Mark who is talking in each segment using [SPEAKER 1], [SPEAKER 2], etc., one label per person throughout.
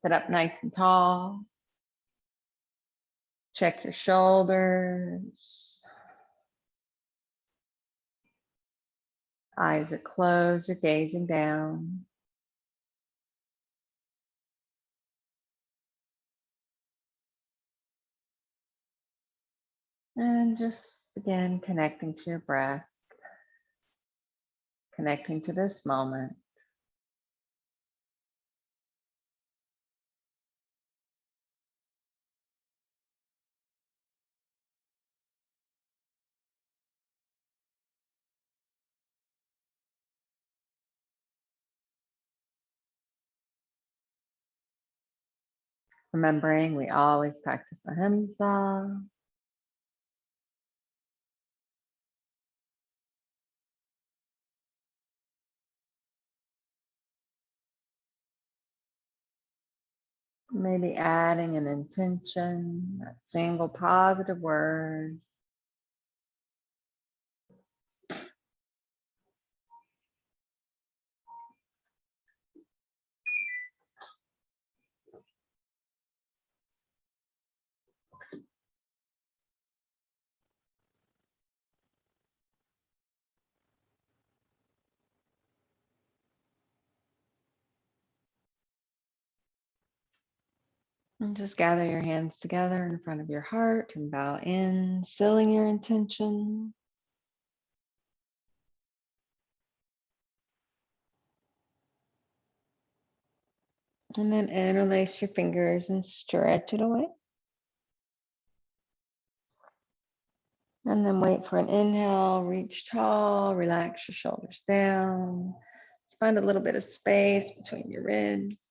[SPEAKER 1] Sit up nice and tall. Check your shoulders. Eyes are closed, you're gazing down. And just begin connecting to your breath, connecting to this moment. Remembering we always practice ahimsa. Maybe adding an intention, that single positive word. And just gather your hands together in front of your heart and bow in, sealing your intention. And then interlace your fingers and stretch it away. And then wait for an inhale, reach tall, relax your shoulders down. Let's find a little bit of space between your ribs.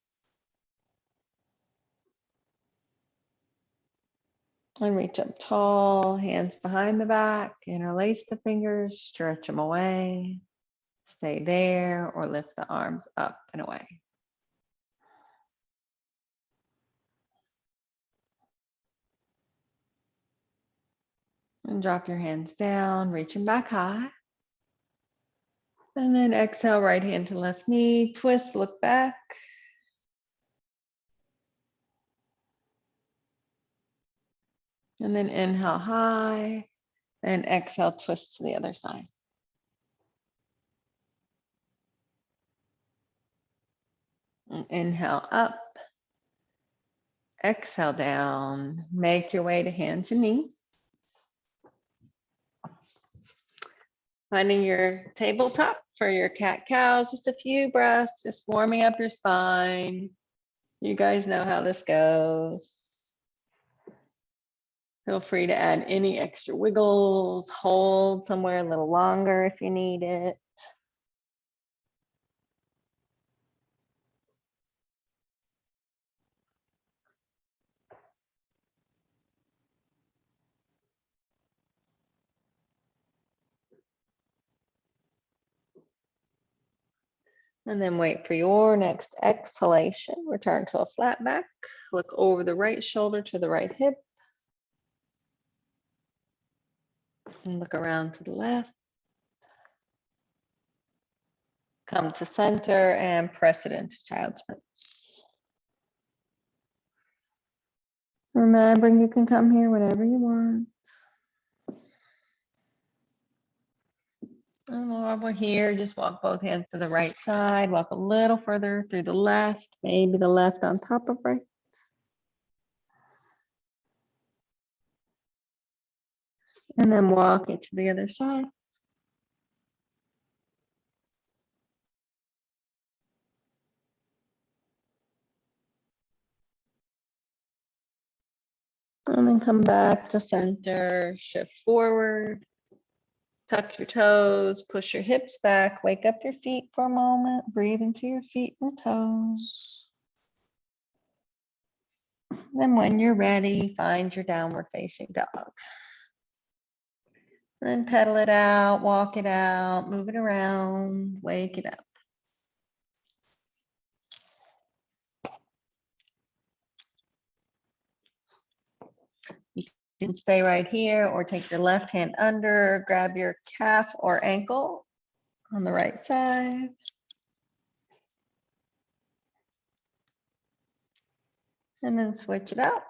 [SPEAKER 1] And reach up tall, hands behind the back, interlace the fingers, stretch them away. Stay there or lift the arms up and away. And drop your hands down, reaching back high. And then exhale, right hand to left knee, twist, look back. And then inhale high, and exhale, twist to the other side. And inhale up, exhale down, make your way to hands and knees. Finding your tabletop for your cat-cows, just a few breaths, just warming up your spine. You guys know how this goes. Feel free to add any extra wiggles, hold somewhere a little longer if you need it. And then wait for your next exhalation. Return to a flat back. Look over the right shoulder to the right hip. And look around to the left. Come to center and press it into child's pose. Remembering you can come here whenever you want. And while we're here, just walk both hands to the right side. Walk a little further through the left, maybe the left on top of right. And then walk it to the other side. And then come back to center, shift forward. Tuck your toes, push your hips back, wake up your feet for a moment, breathe into your feet and toes. Then when you're ready, find your downward facing dog. Then pedal it out, walk it out, move it around, wake it up. You can stay right here or take your left hand under, grab your calf or ankle on the right side. And then switch it out.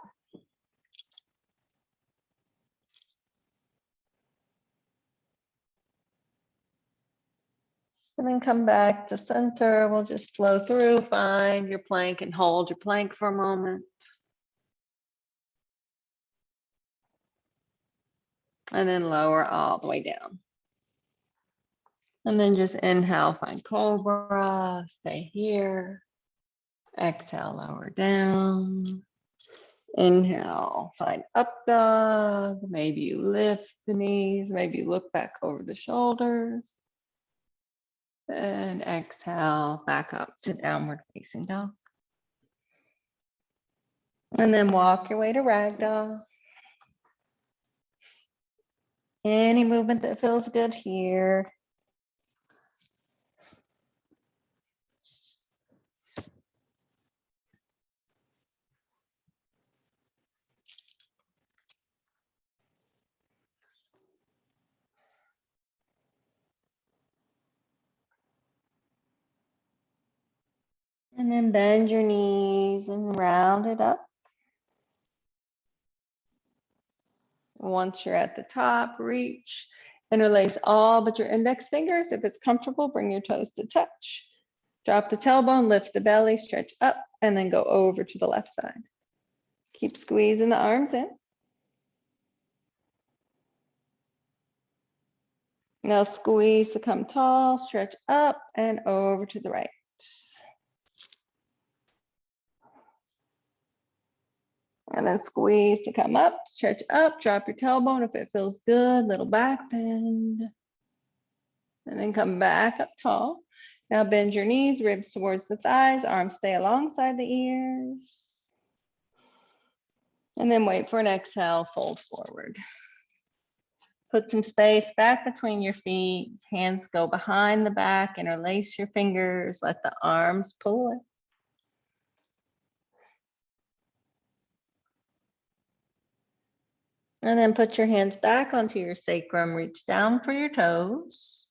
[SPEAKER 1] And then come back to center. We'll just flow through, find your plank and hold your plank for a moment. And then lower all the way down. And then just inhale, find cobra, stay here. Exhale, lower down. Inhale, find up dog. Maybe you lift the knees, maybe you look back over the shoulders. And exhale, back up to downward facing dog. And then walk your way to ragdoll. Any movement that feels good here. And then bend your knees and round it up. Once you're at the top, reach, interlace all but your index fingers. If it's comfortable, bring your toes to touch. Drop the tailbone, lift the belly, stretch up, and then go over to the left side. Keep squeezing the arms in. Now squeeze to come tall, stretch up and over to the right. And then squeeze to come up, stretch up, drop your tailbone if it feels good, little back bend. And then come back up tall. Now bend your knees, ribs towards the thighs, arms stay alongside the ears. And then wait for an exhale, fold forward. Put some space back between your feet, hands go behind the back, interlace your fingers, let the arms pull away. And then put your hands back onto your sacrum, reach down for your toes.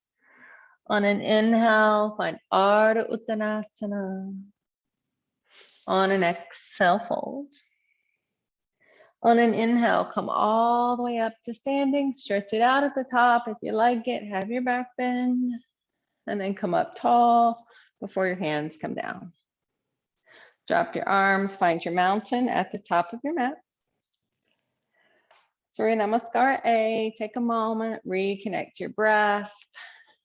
[SPEAKER 1] On an inhale, find Ardha Uttanasana. On an exhale, fold. On an inhale, come all the way up to standing, stretch it out at the top. If you like it, have your back bend, and then come up tall before your hands come down. Drop your arms, find your mountain at the top of your mat. Surya Namaskar A, take a moment, reconnect your breath,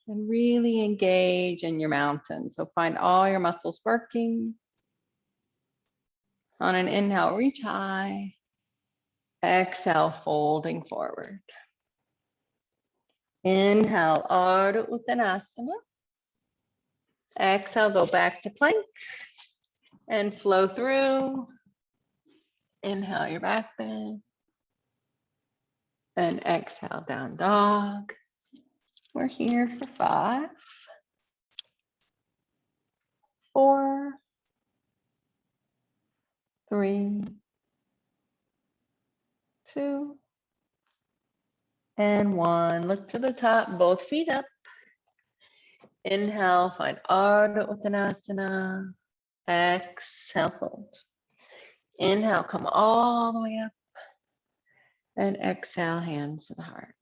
[SPEAKER 1] and really engage in your mountain. So find all your muscles working. On an inhale, reach high. Exhale, folding forward. Inhale, Ardha Uttanasana. Exhale, go back to plank and flow through. Inhale your back bend. And exhale, down dog. We're here for 5, 4, 3, 2, and 1. Look to the top, both feet up. Inhale, find Ardha Uttanasana. Exhale, fold. Inhale, come all the way up. And exhale, hands to the heart.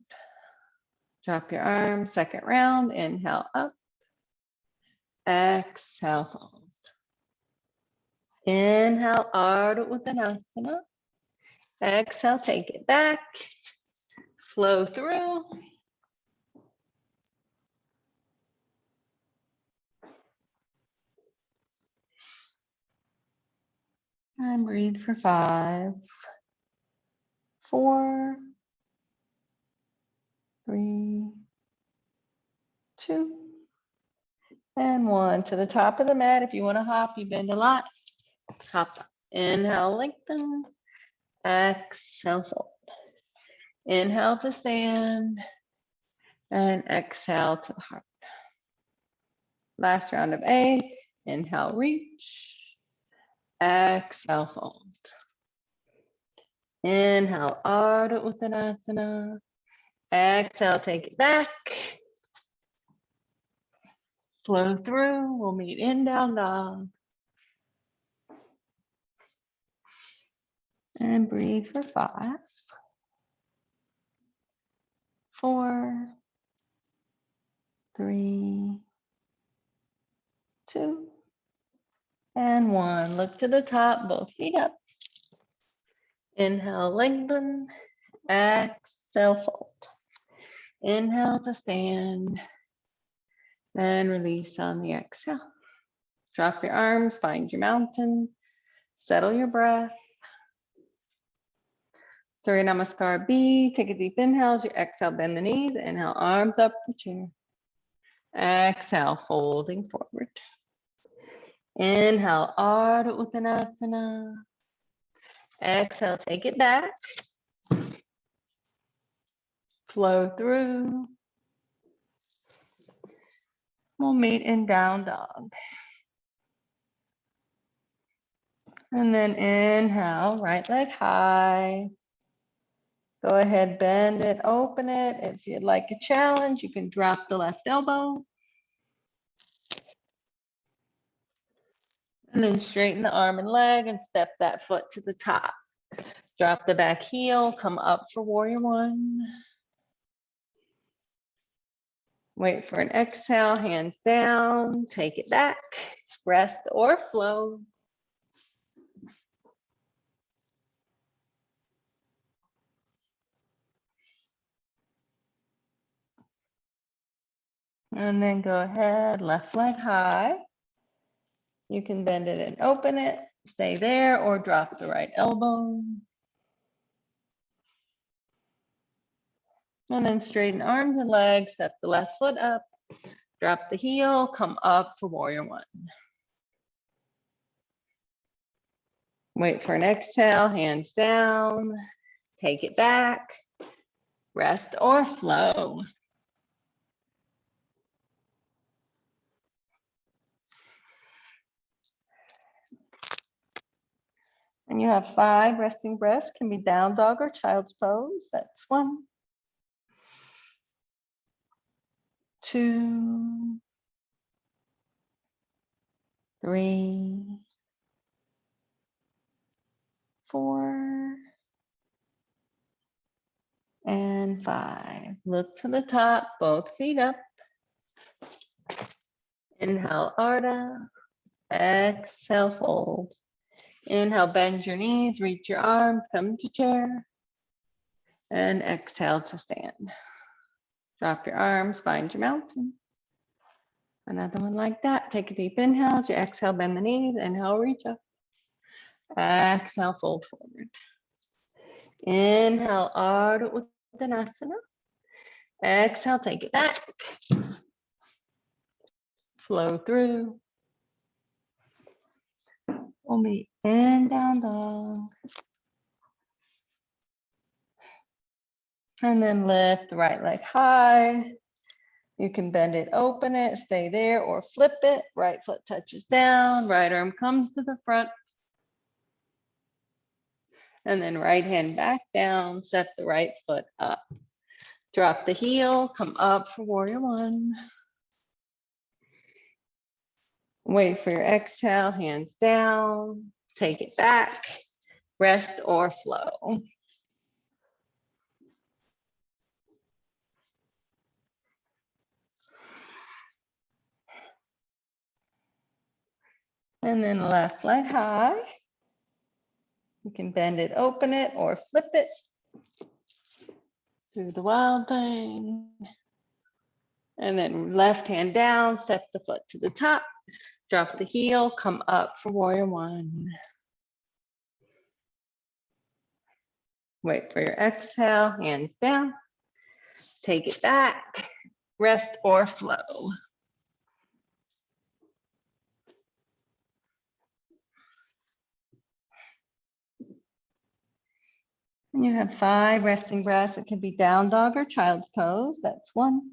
[SPEAKER 1] Drop your arms, second round. Inhale up. Exhale, fold. Inhale, Ardha Uttanasana. Exhale, take it back. Flow through. And breathe for 5, 4, 3, 2, and 1. To the top of the mat. If you want to hop, you bend a lot. Hop up. Inhale, lengthen. Exhale, fold. Inhale to stand. And exhale to the heart. Last round of A. Inhale, reach. Exhale, fold. Inhale, Ardha Uttanasana. Exhale, take it back. Flow through. We'll meet in down dog. And breathe for 5, 4, 3, 2, and 1. Look to the top, both feet up. Inhale, lengthen. Exhale, fold. Inhale to stand. Then release on the exhale. Drop your arms, find your mountain. Settle your breath. Surya Namaskar B. Take a deep inhale as you exhale, bend the knees. Inhale, arms up for chair. Exhale, folding forward. Inhale, Ardha Uttanasana. Exhale, take it back. Flow through. We'll meet in down dog. And then inhale, right leg high. Go ahead, bend it, open it. If you'd like a challenge, you can drop the left elbow. And then straighten the arm and leg and step that foot to the top. Drop the back heel, come up for warrior 1. Wait for an exhale, hands down, take it back, rest or flow. And then go ahead, left leg high. You can bend it and open it, stay there, or drop the right elbow. And then straighten arms and legs, step the left foot up, drop the heel, come up for warrior 1. Wait for an exhale, hands down, take it back, rest or flow. And you have 5 resting breaths, can be down dog or child's pose. That's 1, 2, 3, 4, and 5. Look to the top, both feet up. Inhale, Ardha. Exhale, fold. Inhale, bend your knees, reach your arms, come to chair. And exhale to stand. Drop your arms, find your mountain. Another one like that. Take a deep inhale as you exhale, bend the knees. Inhale, reach up. Exhale, fold forward. Inhale, Ardha Uttanasana. Exhale, take it back. Flow through. We'll meet in down dog. And then lift the right leg high. You can bend it, open it, stay there, or flip it. Right foot touches down, right arm comes to the front. And then right hand back down, step the right foot up. Drop the heel, come up for warrior 1. Wait for your exhale, hands down, take it back, rest or flow. And then left leg high. You can bend it, open it, or flip it. Do the wild thing. And then left hand down, step the foot to the top, drop the heel, come up for warrior 1. Wait for your exhale, hands down, take it back, rest or flow. And you have 5 resting breaths. It can be down dog or child's pose. That's 1,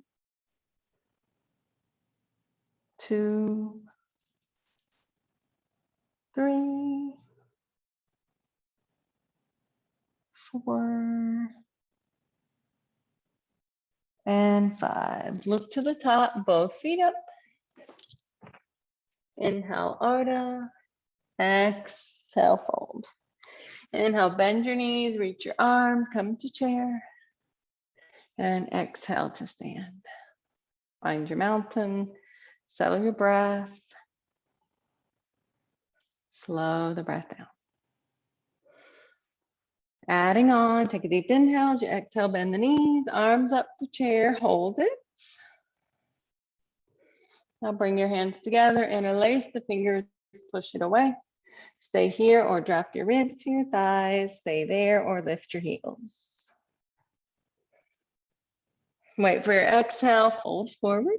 [SPEAKER 1] 2, 3, 4, and 5. Look to the top, both feet up. Inhale, Ardha. Exhale, fold. Inhale, bend your knees, reach your arms, come to chair. And exhale to stand. Find your mountain, settle your breath. Slow the breath down. Adding on, take a deep inhale. As you exhale, bend the knees, arms up for chair, hold it. Now bring your hands together, interlace the fingers, push it away. Stay here or drop your ribs to your thighs. Stay there or lift your heels. Wait for your exhale, fold forward.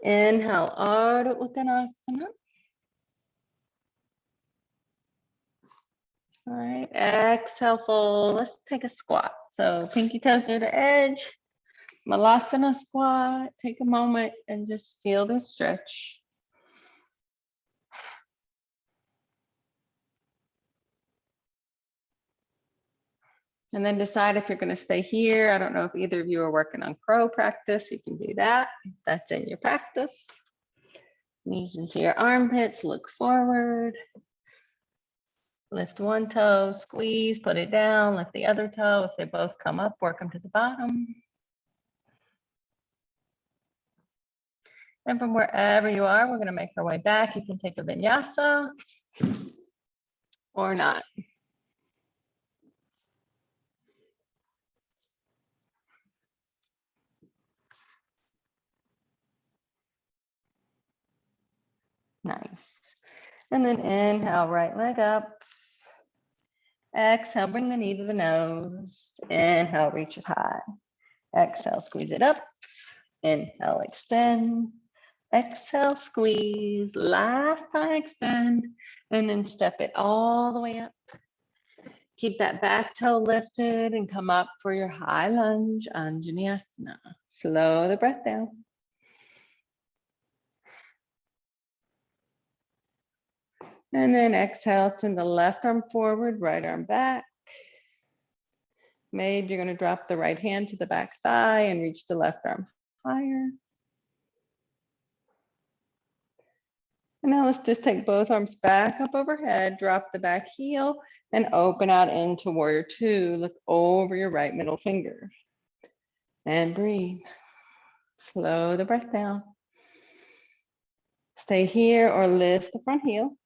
[SPEAKER 1] Inhale, Ardha Uttanasana. All right, exhale, fold. Let's take a squat. So pinky toes near the edge. Malasana squat. Take a moment and just feel the stretch. And then decide if you're going to stay here. I don't know if either of you are working on crow practice. You can do that. That's in your practice. Knees into your armpits, look forward. Lift one toe, squeeze, put it down, lift the other toe. If they both come up, work them to the bottom. And from wherever you are, we're going to make our way back. You can take a vinyasa or not. Nice. And then inhale, right leg up. Exhale, bring the knee to the nose. Inhale, reach it high. Exhale, squeeze it up. Inhale, extend. Exhale, squeeze. Last time, extend. And then step it all the way up. Keep that back toe lifted and come up for your high lunge, Anjaneyasana. Slow the breath down. And then exhale, send the left arm forward, right arm back. Maybe you're going to drop the right hand to the back thigh and reach the left arm higher. And now let's just take both arms back up overhead, drop the back heel, and open out into warrior two. Look over your right middle finger. And breathe. Slow the breath down. Stay here or lift the front heel.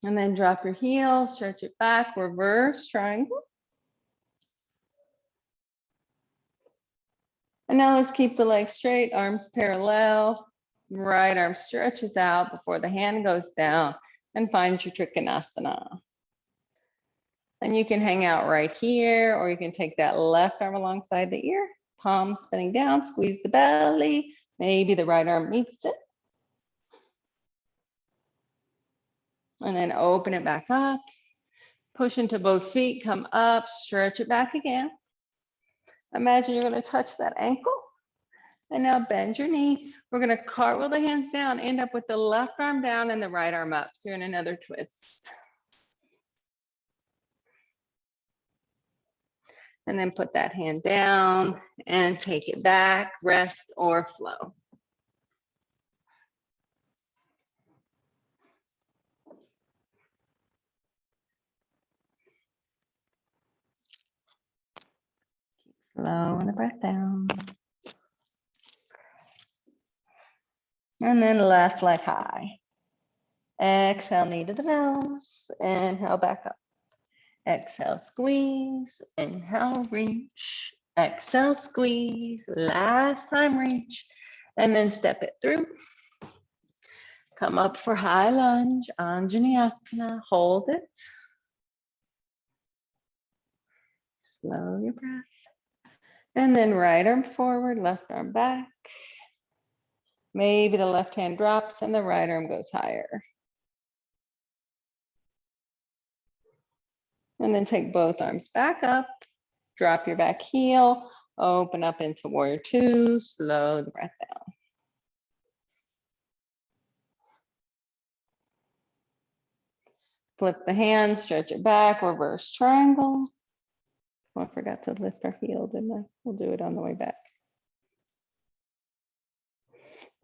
[SPEAKER 1] And then drop your heel, stretch it back, reverse triangle. And now let's keep the legs straight, arms parallel. Right arm stretches out before the hand goes down and find your Trikonasana. And you can hang out right here, or you can take that left arm alongside the ear, palm spinning down, squeeze the belly. Maybe the right arm meets it. And then open it back up. Push into both feet, come up, stretch it back again. Imagine you're going to touch that ankle. And now bend your knee. We're going to cartwheel the hands down, end up with the left arm down and the right arm up. So you're in another twist. And then put that hand down and take it back, rest or flow. Slowing the breath down. And then left leg high. Exhale, knee to the nose. Inhale, back up. Exhale, squeeze. Inhale, reach. Exhale, squeeze. Last time, reach. And then step it through. Come up for high lunge, Anjaneyasana. Hold it. Slow your breath. And then right arm forward, left arm back. Maybe the left hand drops and the right arm goes higher. And then take both arms back up, drop your back heel, open up into warrior two, slow the breath down. Flip the hand, stretch it back, reverse triangle. Oh, I forgot to lift our heel, didn't I? We'll do it on the way back.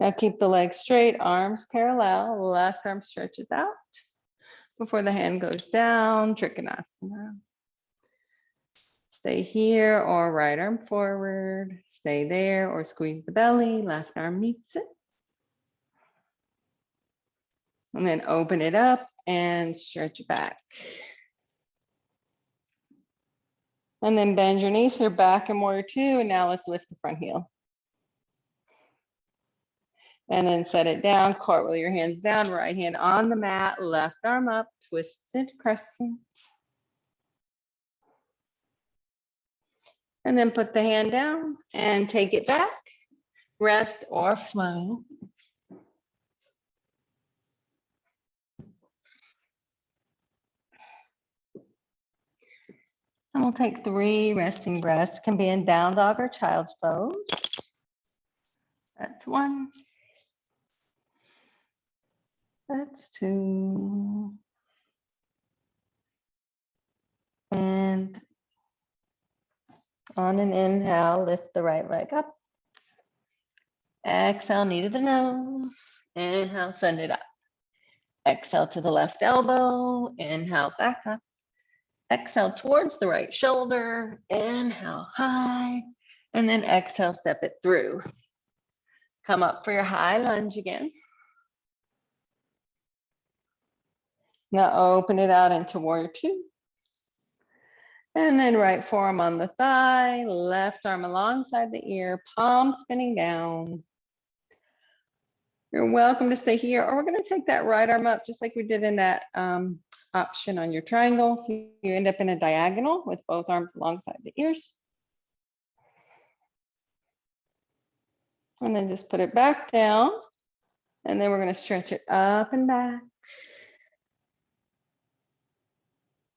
[SPEAKER 1] Now keep the legs straight, arms parallel, left arm stretches out before the hand goes down, Trikonasana. Stay here or right arm forward, stay there or squeeze the belly, left arm meets it. And then open it up and stretch it back. And then bend your knees, they're back in warrior two, and now let's lift the front heel. And then set it down, cartwheel your hands down, right hand on the mat, left arm up, twisted crescent. And then put the hand down and take it back, rest or flow. And we'll take 3 resting breaths, can be in down dog or child's pose. That's 1. That's 2. And on an inhale, lift the right leg up. Exhale, knee to the nose. Inhale, send it up. Exhale to the left elbow. Inhale, back up. Exhale towards the right shoulder. Inhale, high. And then exhale, step it through. Come up for your high lunge again. Now open it out into warrior two. And then right forearm on the thigh, left arm alongside the ear, palm spinning down. You're welcome to stay here, or we're going to take that right arm up just like we did in that option on your triangle. So you end up in a diagonal with both arms alongside the ears. And then just put it back down. And then we're going to stretch it up and back.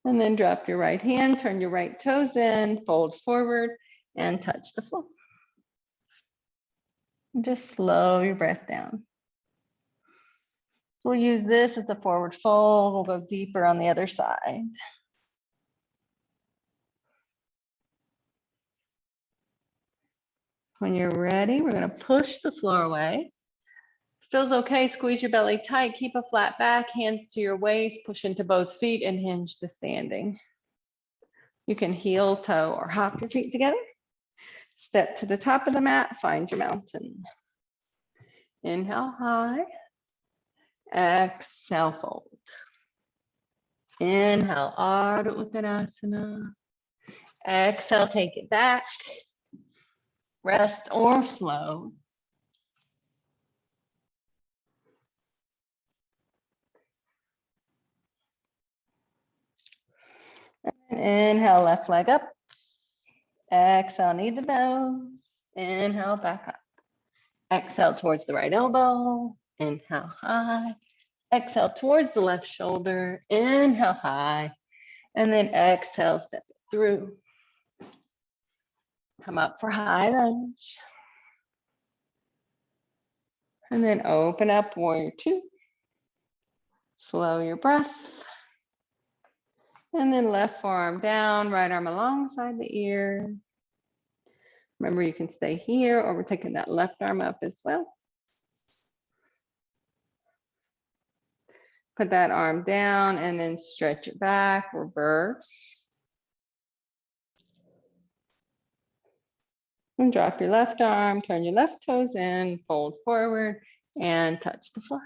[SPEAKER 1] And then drop your right hand, turn your right toes in, fold forward, and touch the floor. And just slow your breath down. So we'll use this as a forward fold. We'll go deeper on the other side. When you're ready, we're going to push the floor away. Feels okay, squeeze your belly tight, keep a flat back, hands to your waist, push into both feet and hinge to standing. You can heel, toe, or hop your feet together. Step to the top of the mat, find your mountain. Inhale, high. Exhale, fold. Inhale, Ardha Uttanasana. Exhale, take it back. Rest or flow. And inhale, left leg up. Exhale, knee to nose. Inhale, back up. Exhale towards the right elbow. Inhale, high. Exhale towards the left shoulder. Inhale, high. And then exhale, step it through. Come up for high lunge. And then open up, warrior two. Slow your breath. And then left forearm down, right arm alongside the ear. Remember, you can stay here, or we're taking that left arm up as well. Put that arm down and then stretch it back, reverse. And drop your left arm, turn your left toes in, fold forward, and touch the floor.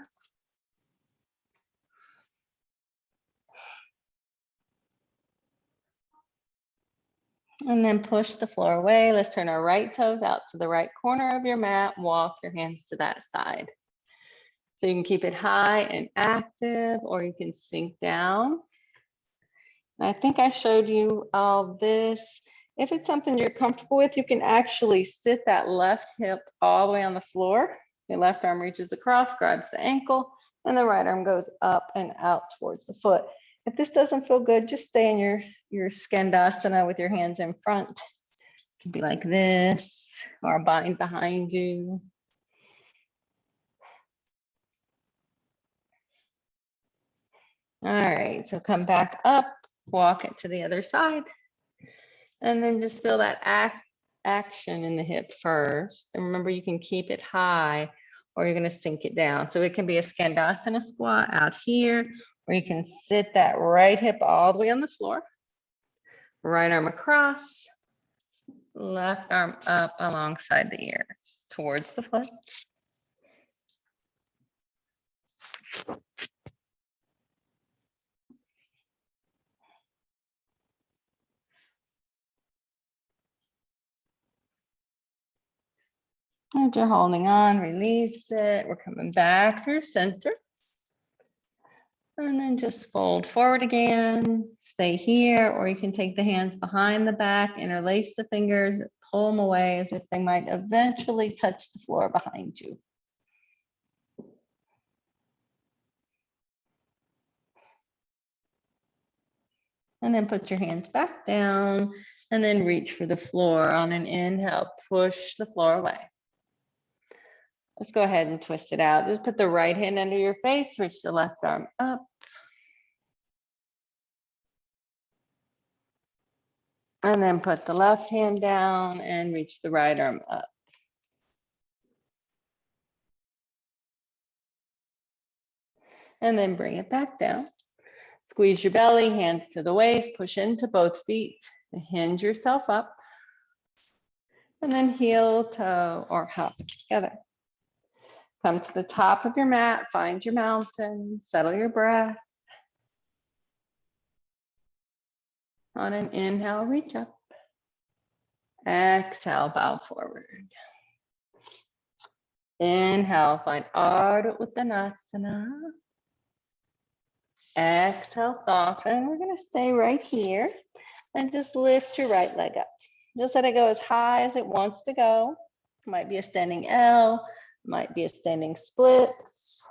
[SPEAKER 1] And then push the floor away. Let's turn our right toes out to the right corner of your mat. Walk your hands to that side. So you can keep it high and active, or you can sink down. I think I showed you all this. If it's something you're comfortable with, you can actually sit that left hip all the way on the floor. Your left arm reaches across, grabs the ankle, and the right arm goes up and out towards the foot. If this doesn't feel good, just stay in your Skandasana with your hands in front. It can be like this, or a bind behind you. All right, so come back up, walk it to the other side, and then just feel that action in the hip first. And remember, you can keep it high, or you're going to sink it down. So it can be a Skandasana squat out here, or you can sit that right hip all the way on the floor. Right arm across, left arm up alongside the ears towards the foot. And you're holding on, release it. We're coming back through center. And then just fold forward again, stay here, or you can take the hands behind the back, interlace the fingers, pull them away as if they might eventually touch the floor behind you. And then put your hands back down and then reach for the floor. On an inhale, push the floor away. Let's go ahead and twist it out. Just put the right hand under your face, reach the left arm up. And then put the left hand down and reach the right arm up. And then bring it back down. Squeeze your belly, hands to the waist, push into both feet, hinge yourself up. And then heel, toe, or hop together. Come to the top of your mat, find your mountain, settle your breath. On an inhale, reach up. Exhale, bow forward. Inhale, find Ardha Uttanasana. Exhale, soften. We're going to stay right here and just lift your right leg up. Just let it go as high as it wants to go. Might be a standing L, might be a standing splits.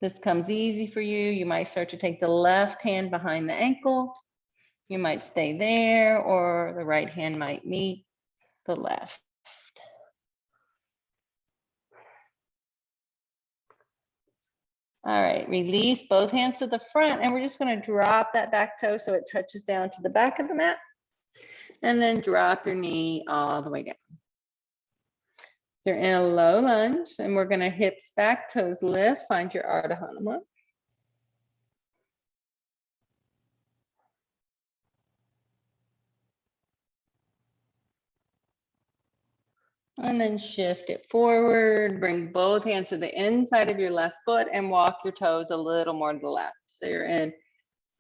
[SPEAKER 1] This comes easy for you. You might start to take the left hand behind the ankle. You might stay there, or the right hand might meet the left. All right, release both hands to the front, and we're just going to drop that back toe so it touches down to the back of the mat. And then drop your knee all the way down. So you're in a low lunge, and we're going to hips back, toes lift, find your Ardha Hanuman. And then shift it forward, bring both hands to the inside of your left foot and walk your toes a little more to the left. So you're in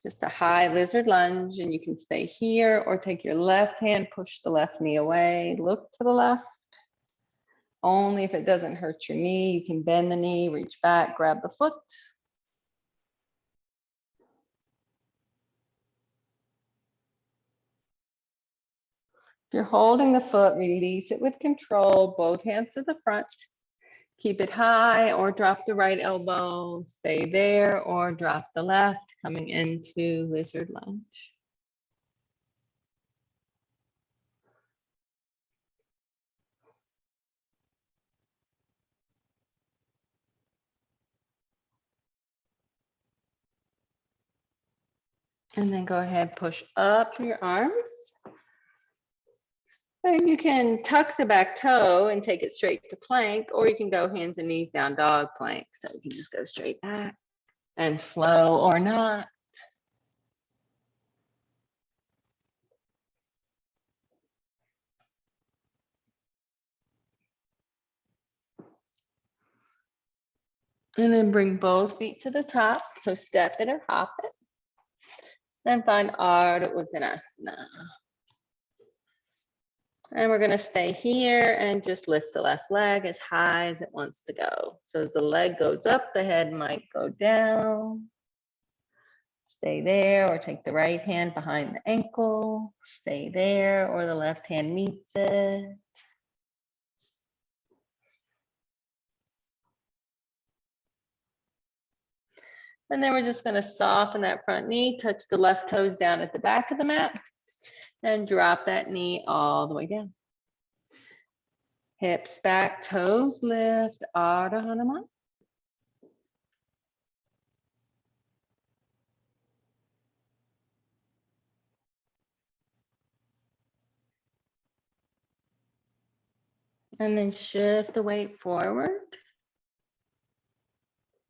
[SPEAKER 1] just a high lizard lunge, and you can stay here or take your left hand, push the left knee away, look to the left. Only if it doesn't hurt your knee, you can bend the knee, reach back, grab the foot. If you're holding the foot, release it with control, both hands to the front. Keep it high or drop the right elbow, stay there or drop the left, coming into lizard lunge. And then go ahead, push up through your arms. And you can tuck the back toe and take it straight to plank, or you can go hands and knees down dog plank. So you can just go straight back and flow or not. And then bring both feet to the top. So step it or hop it. Then find Ardha Uttanasana. And we're going to stay here and just lift the left leg as high as it wants to go. So as the leg goes up, the head might go down. Stay there, or take the right hand behind the ankle. Stay there, or the left hand meets it. And then we're just going to soften that front knee, touch the left toes down at the back of the mat, and drop that knee all the way down. Hips back, toes lift, Ardha Hanuman. And then shift the weight forward.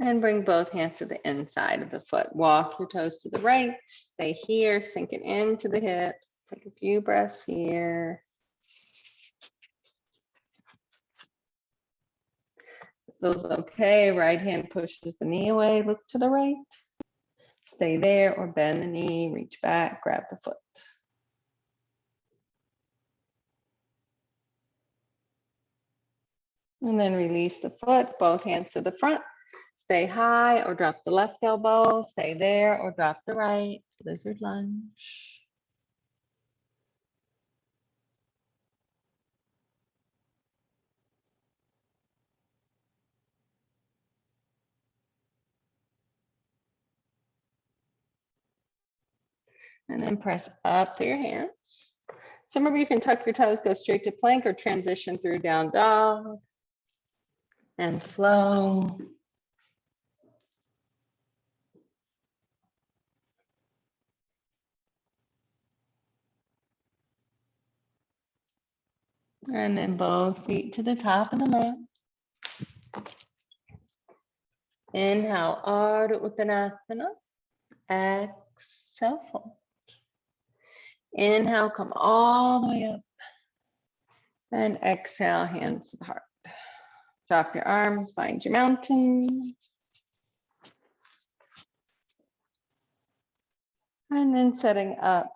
[SPEAKER 1] And bring both hands to the inside of the foot. Walk your toes to the right. Stay here, sink it into the hips. Take a few breaths here. Feels okay. Right hand pushes the knee away. Look to the right. Stay there or bend the knee, reach back, grab the foot. And then release the foot, both hands to the front. Stay high or drop the left elbow. Stay there or drop the right. Lizard lunge. And then press up through your hands. So remember, you can tuck your toes, go straight to plank, or transition through down dog and flow. And then both feet to the top of the mat. Inhale, Ardha Uttanasana. Exhale, fold. Inhale, come all the way up. And exhale, hands to the heart. Drop your arms, find your mountain. And then setting up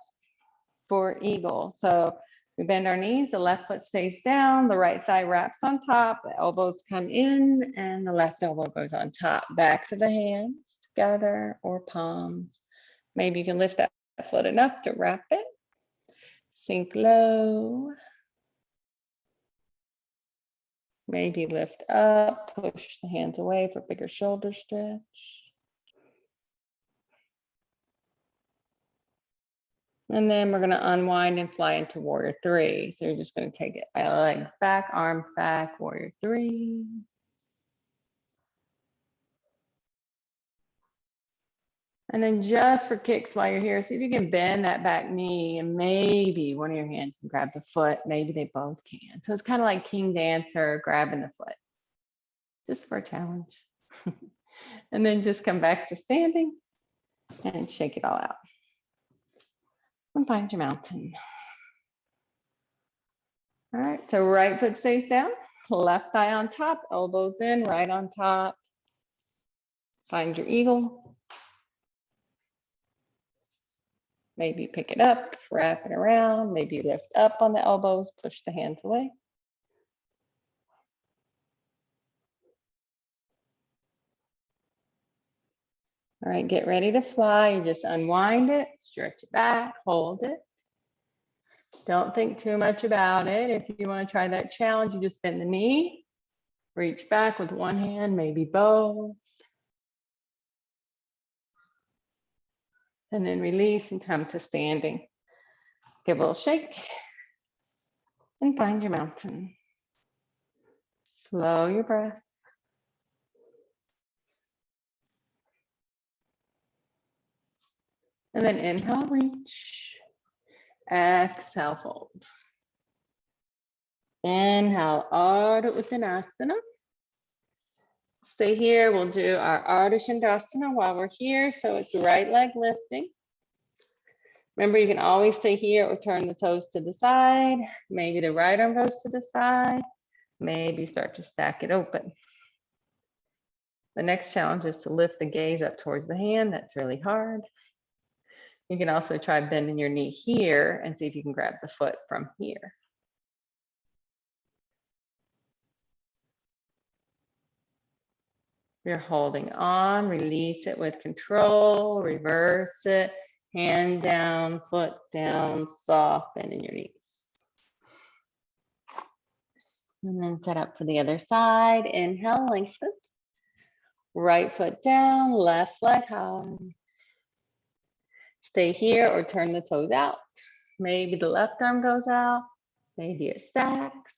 [SPEAKER 1] for eagle. So we bend our knees, the left foot stays down, the right thigh wraps on top, the elbows come in, and the left elbow goes on top. Back to the hands together or palms. Maybe you can lift that foot enough to wrap it. Sink low. Maybe lift up, push the hands away for bigger shoulder stretch. And then we're going to unwind and fly into warrior three. So you're just going to take it, legs back, arms back, warrior three. And then just for kicks while you're here, see if you can bend that back knee and maybe one of your hands can grab the foot. Maybe they both can. So it's kind of like King Dancer grabbing the foot, just for a challenge. And then just come back to standing and shake it all out. And find your mountain. All right, so right foot stays down, left thigh on top, elbows in, right on top. Find your eagle. Maybe pick it up, wrap it around, maybe lift up on the elbows, push the hands away. All right, get ready to fly. You just unwind it, stretch it back, hold it. Don't think too much about it. If you want to try that challenge, you just bend the knee, reach back with one hand, maybe both. And then release and come to standing. Give a little shake and find your mountain. Slow your breath. And then inhale, reach. Exhale, fold. Inhale, Ardha Uttanasana. Stay here. We'll do our Ardha Shandasana while we're here. So it's right leg lifting. Remember, you can always stay here or turn the toes to the side. Maybe the right arm goes to the side. Maybe start to stack it open. The next challenge is to lift the gaze up towards the hand. That's really hard. You can also try bending your knee here and see if you can grab the foot from here. You're holding on, release it with control, reverse it, hand down, foot down, soft bend in your knees. And then set up for the other side. Inhale, lengthen. Right foot down, left leg high. Stay here or turn the toes out. Maybe the left arm goes out. Maybe it stacks.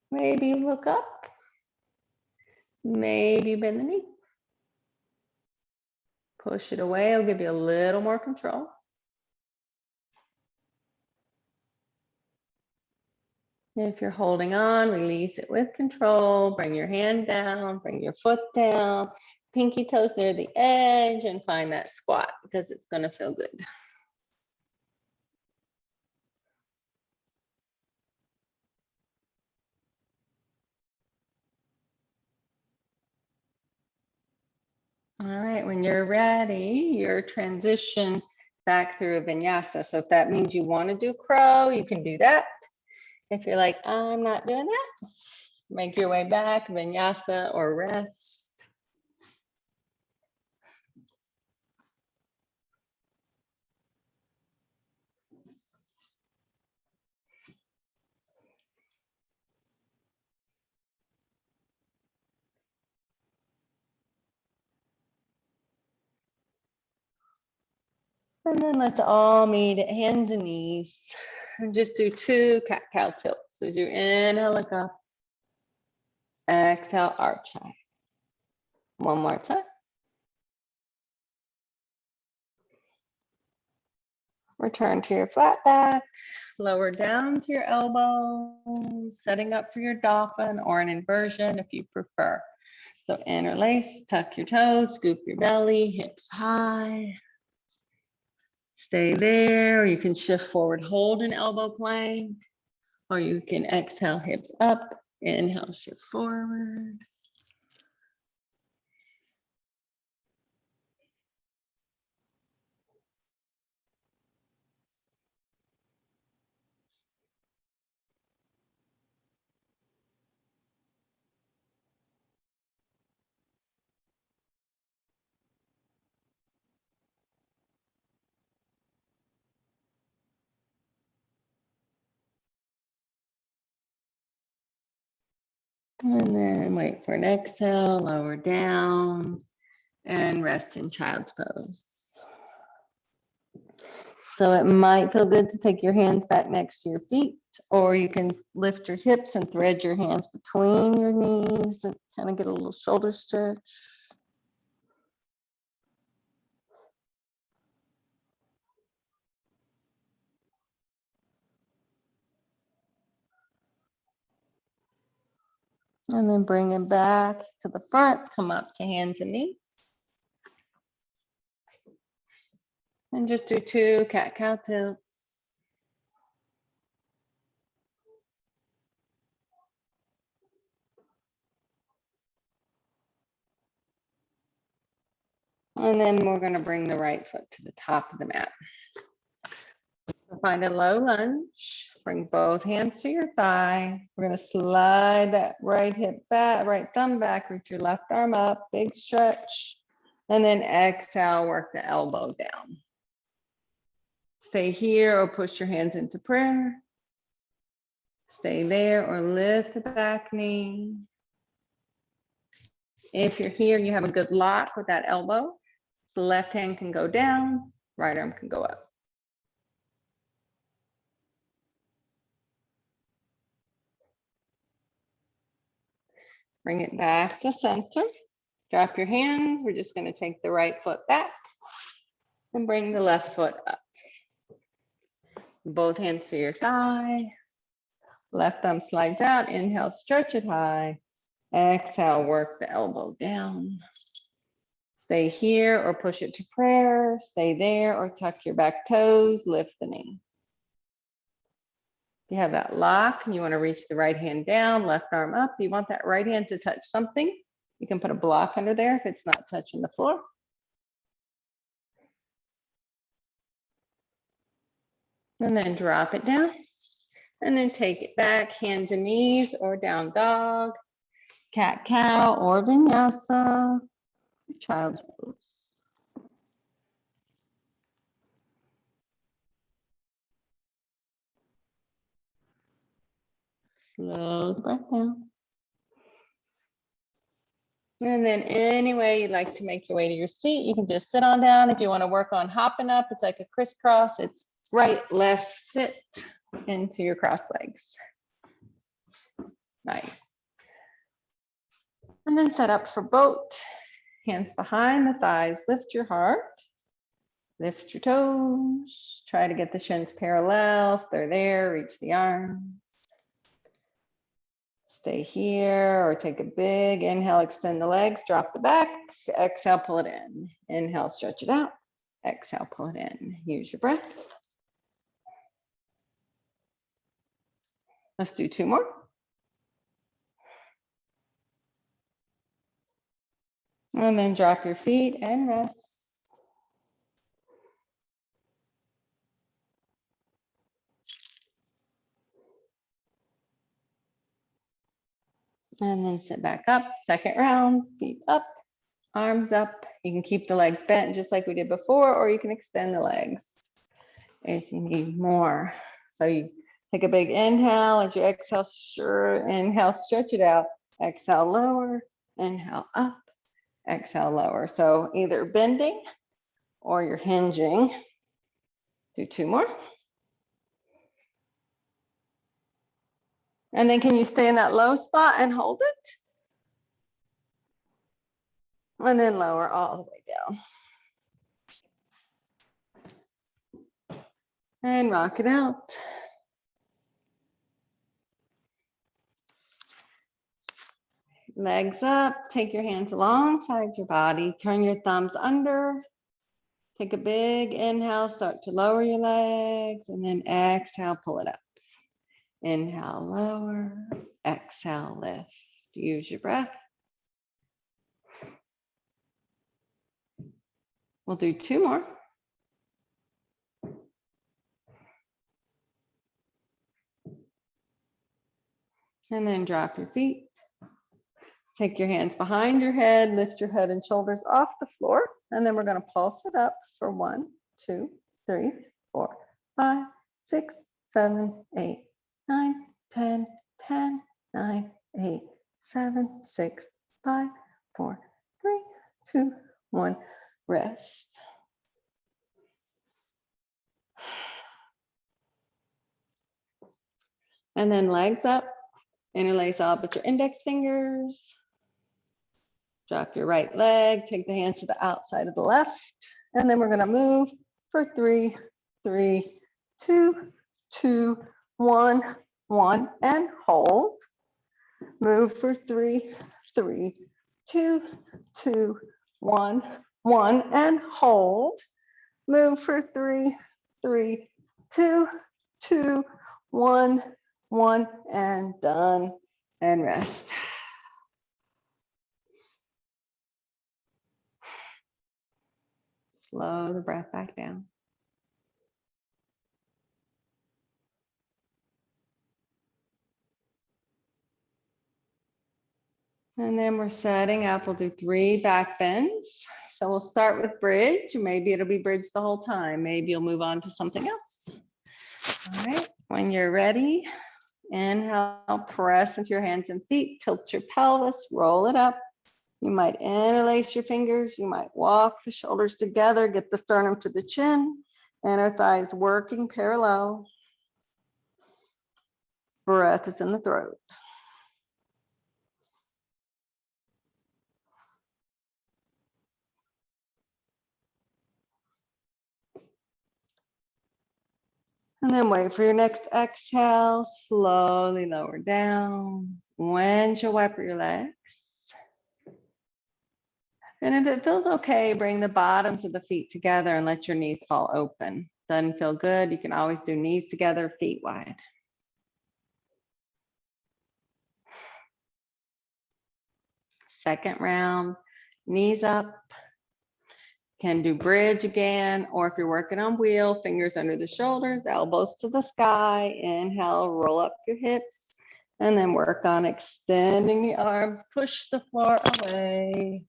[SPEAKER 1] Maybe look up. Maybe bend the knee. Push it away. It'll give you a little more control. If you're holding on, release it with control. Bring your hand down, bring your foot down, pinky toes near the edge, and find that squat because it's going to feel good. All right, when you're ready, your transition back through a vinyasa. So if that means you want to do crow, you can do that. If you're like, I'm not doing that, make your way back, vinyasa or rest. And then let's all meet at hands and knees. And just do 2 cat-cow tilts. As you inhale, look up. Exhale, arch high. One more time. Return to your flat back. Lower down to your elbows, setting up for your dolphin or an inversion if you prefer. So interlace, tuck your toes, scoop your belly, hips high. Stay there, or you can shift forward, hold an elbow plank, or you can exhale, hips up, inhale, shift forward. And then wait for an exhale, lower down, and rest in child's pose. So it might feel good to take your hands back next to your feet, or you can lift your hips and thread your hands between your knees and kind of get a little shoulder stretch. And then bring it back to the front, come up to hands and knees. And just do 2 cat-cow tilts. And then we're going to bring the right foot to the top of the mat. Find a low lunge. Bring both hands to your thigh. We're going to slide that right hip back, right thumb back, reach your left arm up, big stretch. And then exhale, work the elbow down. Stay here or push your hands into prayer. Stay there or lift the back knee. If you're here, you have a good lock with that elbow. The left hand can go down, right arm can go up. Bring it back to center. Drop your hands. We're just going to take the right foot back and bring the left foot up. Both hands to your thigh. Left thumb slides out. Inhale, stretch it high. Exhale, work the elbow down. Stay here or push it to prayer. Stay there or tuck your back toes. Lift the knee. You have that lock and you want to reach the right hand down, left arm up. You want that right hand to touch something. You can put a block under there if it's not touching the floor. And then drop it down. And then take it back, hands and knees or down dog, cat cow or vinyasa, child's pose. Slow the breath down. And then any way you'd like to make your way to your seat, you can just sit on down. If you want to work on hopping up, it's like a crisscross. It's right, left, sit into your cross legs. Nice. And then set up for boat. Hands behind the thighs. Lift your heart. Lift your toes. Try to get the shins parallel. If they're there, reach the arms. Stay here or take a big inhale, extend the legs, drop the back, exhale, pull it in. Inhale, stretch it out. Exhale, pull it in. Use your breath. Let's do 2 more. And then drop your feet and rest. And then sit back up, second round, feet up, arms up. You can keep the legs bent just like we did before, or you can extend the legs if you need more. So you take a big inhale as you exhale, inhale, stretch it out. Exhale, lower, inhale, up, exhale, lower. So either bending or you're hinging. Do 2 more. And then can you stay in that low spot and hold it? And then lower all the way down. And rock it out. Legs up, take your hands alongside your body, turn your thumbs under. Take a big inhale, start to lower your legs, and then exhale, pull it up. Inhale, lower, exhale, lift. Use your breath. We'll do 2 more. And then drop your feet. Take your hands behind your head, lift your head and shoulders off the floor. And then we're going to pulse it up for 1, 2, 3, 4, 5, 6, 7, 8, 9, 10, 10, 9, 8, 7, 6, 5, 4, 3, 2, 1. Rest. And then legs up. Interlace all but your index fingers. Drop your right leg, take the hands to the outside of the left, and then we're going to move for 3, 3, 2, 2, 1, 1, and hold. Move for 3, 3, 2, 2, 1, 1, and hold. Move for 3, 3, 2, 2, 1, 1, and done. And rest. Slow the breath back down. And then we're setting up. We'll do 3 back bends. So we'll start with bridge. Maybe it'll be bridge the whole time. Maybe you'll move on to something else. All right. When you're ready, inhale, press into your hands and feet, tilt your pelvis, roll it up. You might interlace your fingers. You might walk the shoulders together, get the sternum to the chin, inner thighs working parallel. Breath is in the throat. And then wait for your next exhale, slowly lower down. Windshield wiper your legs. And if it feels okay, bring the bottoms of the feet together and let your knees fall open. Doesn't feel good, you can always do knees together, feet wide. Second round, knees up. Can do bridge again, or if you're working on wheel, fingers under the shoulders, elbows to the sky. Inhale, roll up your hips, and then work on extending the arms, push the floor away.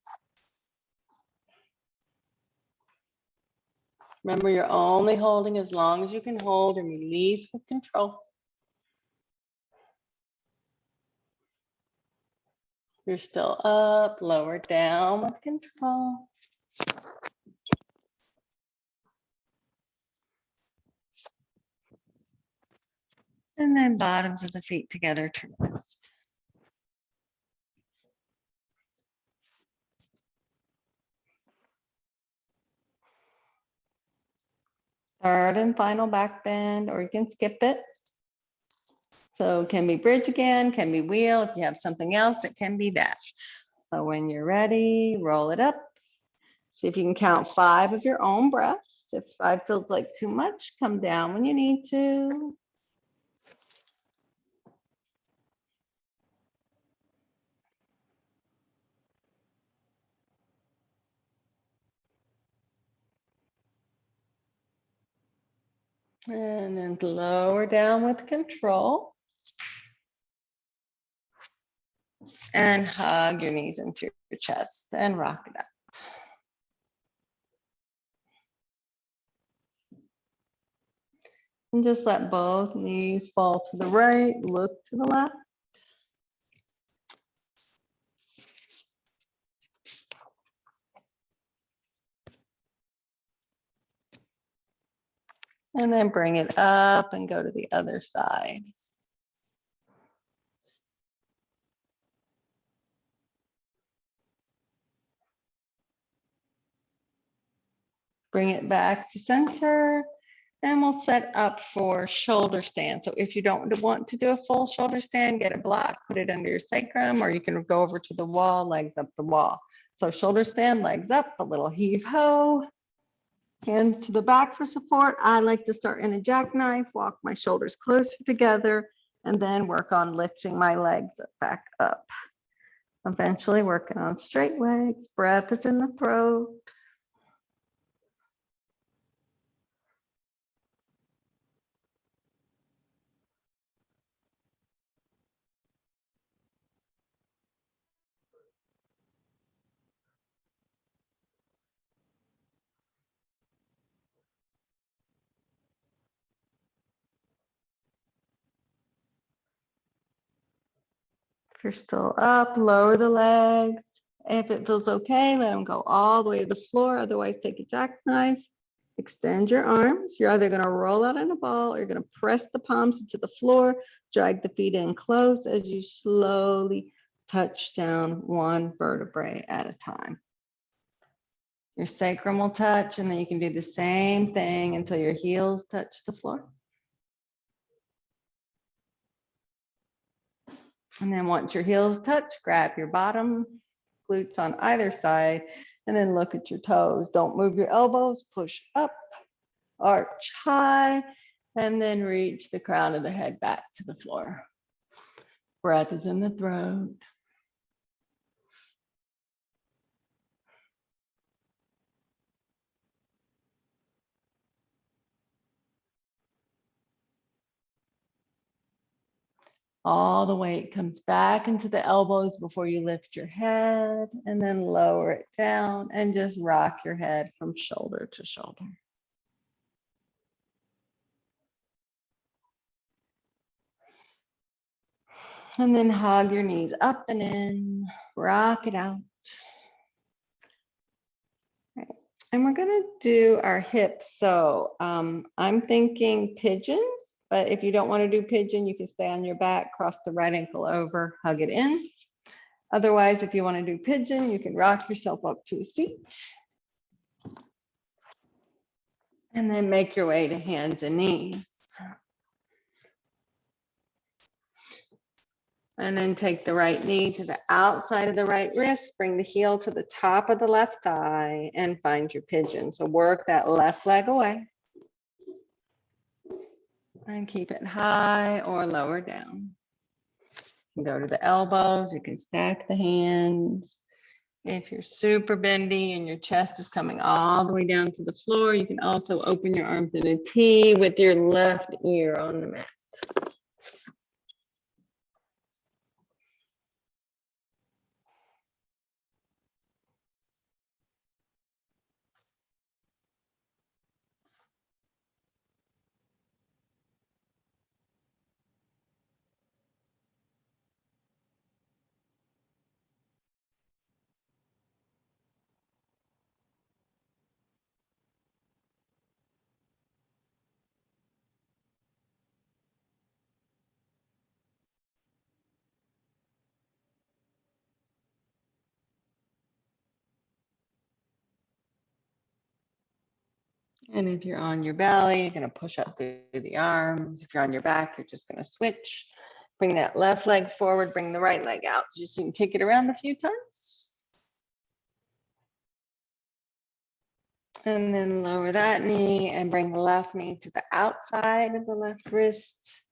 [SPEAKER 1] Remember, you're only holding as long as you can hold and release with control. You're still up, lower down with control. And then bottoms of the feet together to rest. Third and final back bend, or you can skip it. So it can be bridge again, can be wheel. If you have something else, it can be that. So when you're ready, roll it up. See if you can count 5 of your own breaths. If 5 feels like too much, come down when you need to. And then lower down with control. And hug your knees into your chest and rock it up. And just let both knees fall to the right, look to the left. And then bring it up and go to the other side. Bring it back to center. And we'll set up for shoulder stand. So if you don't want to do a full shoulder stand, get a block, put it under your sacrum, or you can go over to the wall, legs up the wall. So shoulder stand, legs up, a little heave ho. Hands to the back for support. I like to start in a jackknife, walk my shoulders closer together, and then work on lifting my legs back up. Eventually working on straight legs. Breath is in the throat. If you're still up, lower the legs. If it feels okay, let them go all the way to the floor. Otherwise, take a jackknife, extend your arms. You're either going to roll out in a ball or you're going to press the palms into the floor, drag the feet in close as you slowly touch down one vertebrae at a time. Your sacrum will touch, and then you can do the same thing until your heels touch the floor. And then once your heels touch, grab your bottom glutes on either side, and then look at your toes. Don't move your elbows, push up, arch high, and then reach the crown of the head back to the floor. Breath is in the throat. All the weight comes back into the elbows before you lift your head, and then lower it down and just rock your head from shoulder to shoulder. And then hug your knees up and in, rock it out. Right. And we're gonna do our hips. So I'm thinking pigeon, but if you don't wanna do pigeon, you can stay on your back, cross the right ankle over, hug it in. Otherwise, if you wanna do pigeon, you can rock yourself up to a seat. And then make your way to hands and knees. And then take the right knee to the outside of the right wrist, bring the heel to the top of the left thigh, and find your pigeon. So work that left leg away. And keep it high or lower down. You can go to the elbows, you can stack the hands. If you're super bendy and your chest is coming all the way down to the floor, you can also open your arms in a T with your left ear on the mat. And if you're on your belly, you're going to push up through the arms. If you're on your back, you're just going to switch. Bring that left leg forward, bring the right leg out. Just so you can kick it around a few times. And then lower that knee and bring the left knee to the outside of the left wrist.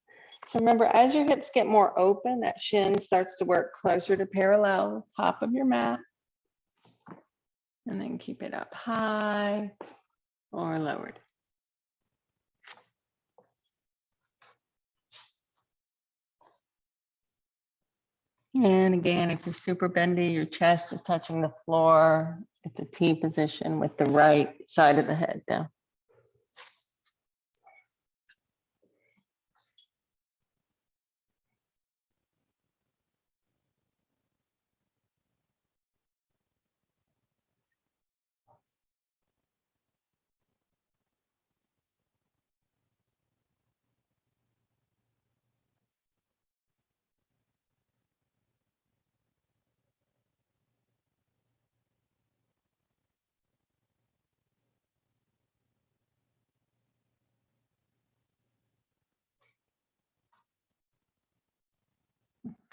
[SPEAKER 1] So remember, as your hips get more open, that shin starts to work closer to parallel top of your mat. And then keep it up high or lowered. And again, if you're super bendy, your chest is touching the floor. It's a T position with the right side of the head down.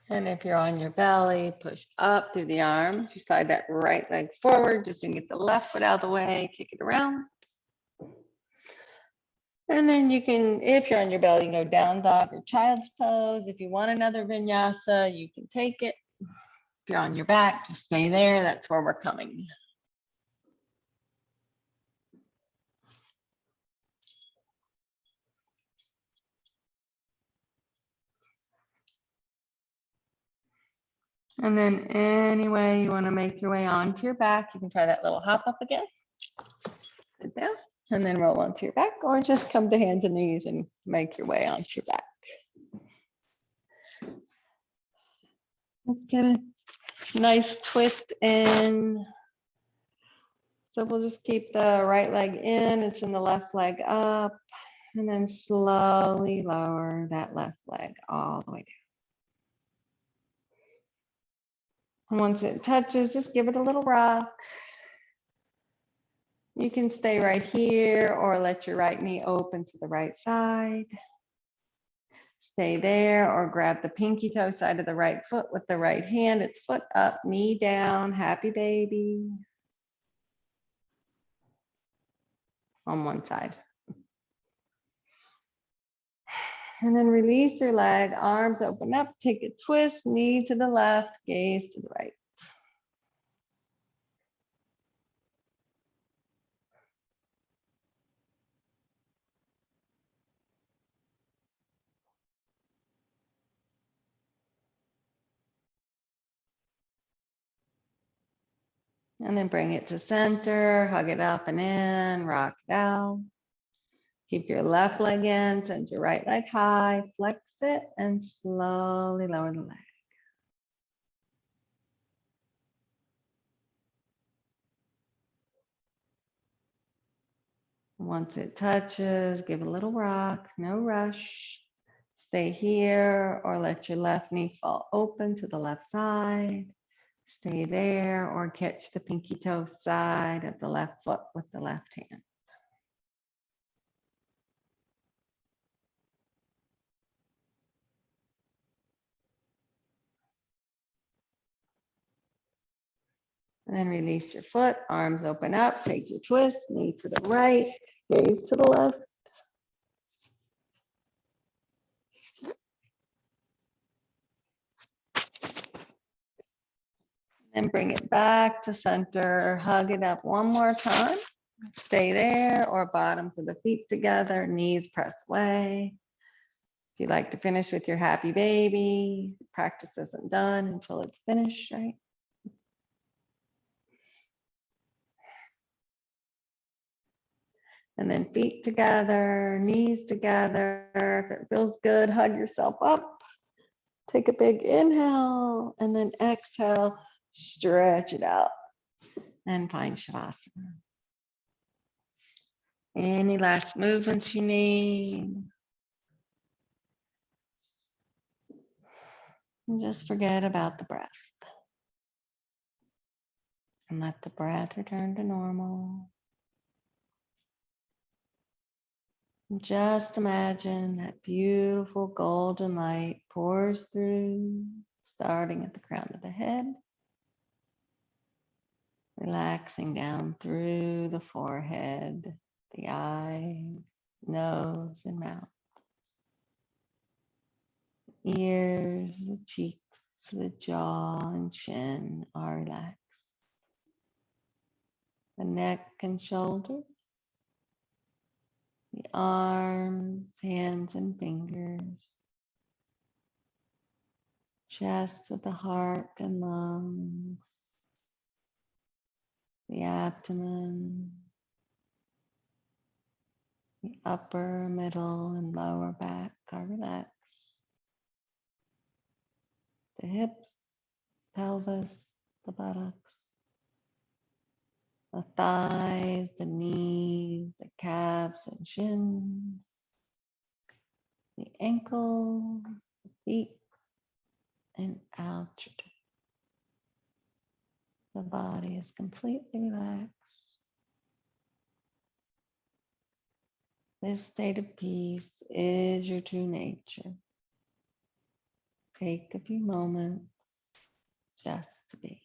[SPEAKER 1] And if you're on your belly, push up through the arms. You slide that right leg forward, just to get the left foot out of the way, kick it around. And then you can, if you're on your belly, you can go down dog or child's pose. If you want another vinyasa, you can take it. If you're on your back, just stay there. That's where we're coming. And then any way you want to make your way onto your back, you can try that little hop up again. Sit down and then roll onto your back, or just come to hands and knees and make your way onto your back. Let's get a nice twist in. So we'll just keep the right leg in, it's in the left leg up, and then slowly lower that left leg all the way down. And once it touches, just give it a little rock. You can stay right here or let your right knee open to the right side. Stay there or grab the pinky toe side of the right foot with the right hand. It's foot up, knee down, happy baby. On one side. And then release your leg, arms open up, take a twist, knee to the left, gaze to the right. And then bring it to center, hug it up and in, rock down. Keep your left leg in, send your right leg high, flex it, and slowly lower the leg. Once it touches, give a little rock, no rush. Stay here or let your left knee fall open to the left side. Stay there or catch the pinky toe side of the left foot with the left hand. And then release your foot, arms open up, take your twist, knee to the right, gaze to the left. And bring it back to center, hug it up one more time. Stay there or bottoms of the feet together, knees press away. If you'd like to finish with your happy baby, practice isn't done until it's finished, right? And then feet together, knees together. If it feels good, hug yourself up. Take a big inhale and then exhale, stretch it out and find Shavasana. Any last movements you need? And just forget about the breath. And let the breath return to normal. Just imagine that beautiful golden light pours through, starting at the crown of the head, relaxing down through the forehead, the eyes, nose, and mouth, ears, the cheeks, the jaw, and chin are relaxed, the neck and shoulders, the arms, hands, and fingers, chest with the heart and lungs, the abdomen, the upper, middle, and lower back are relaxed. The hips, pelvis, the buttocks, the thighs, the knees, the calves and shins, the ankles, the feet, and altitude. The body is completely relaxed. This state of peace is your true nature. Take a few moments just to be.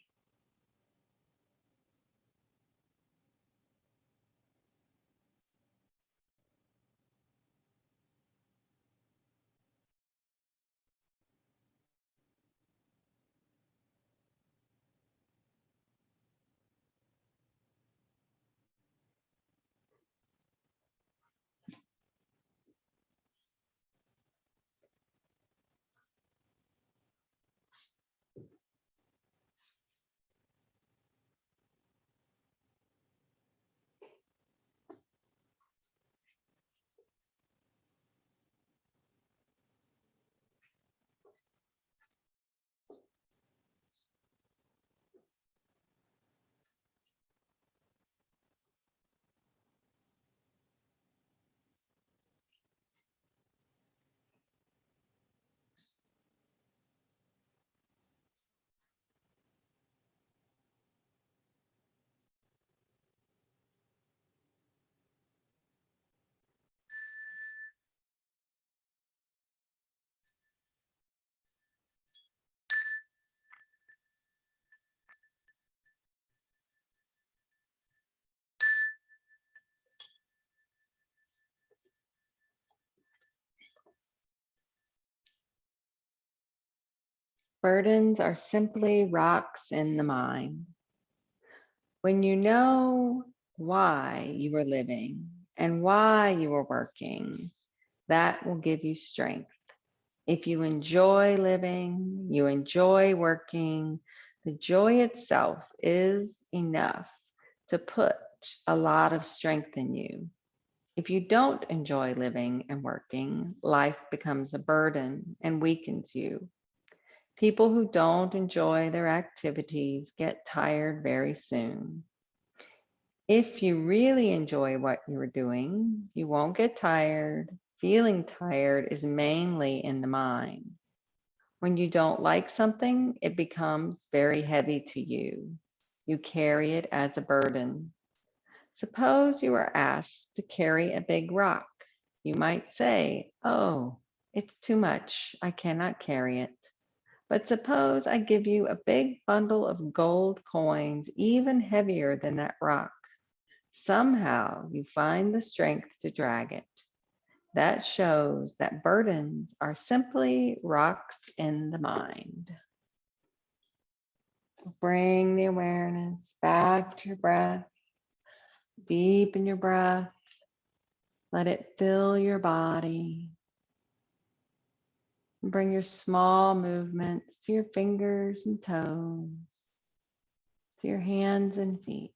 [SPEAKER 1] Burdens are simply rocks in the mind. When you know why you are living and why you are working, that will give you strength. If you enjoy living, you enjoy working, the joy itself is enough to put a lot of strength in you. If you don't enjoy living and working, life becomes a burden and weakens you. People who don't enjoy their activities get tired very soon. If you really enjoy what you're doing, you won't get tired. Feeling tired is mainly in the mind. When you don't like something, it becomes very heavy to you. You carry it as a burden. Suppose you are asked to carry a big rock. You might say, "Oh, it's too much. I cannot carry it." But suppose I give you a big bundle of gold coins, even heavier than that rock. Somehow you find the strength to drag it. That shows that burdens are simply rocks in the mind. Bring the awareness back to your breath. Deepen your breath. Let it fill your body. Bring your small movements to your fingers and toes, to your hands and feet,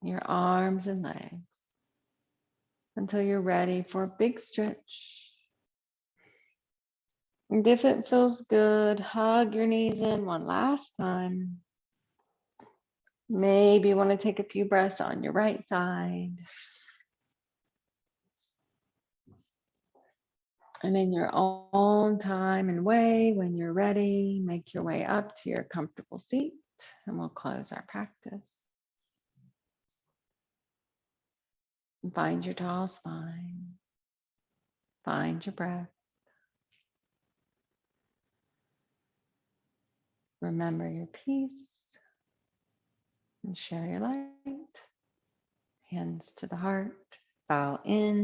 [SPEAKER 1] your arms and legs, until you're ready for a big stretch. And if it feels good, hug your knees in one last time. Maybe you want to take a few breaths on your right side. And in your own time and way, when you're ready, make your way up to your comfortable seat and we'll close our practice. And find your tall spine. Find your breath. Remember your peace and share your light. Hands to the heart. Bow in.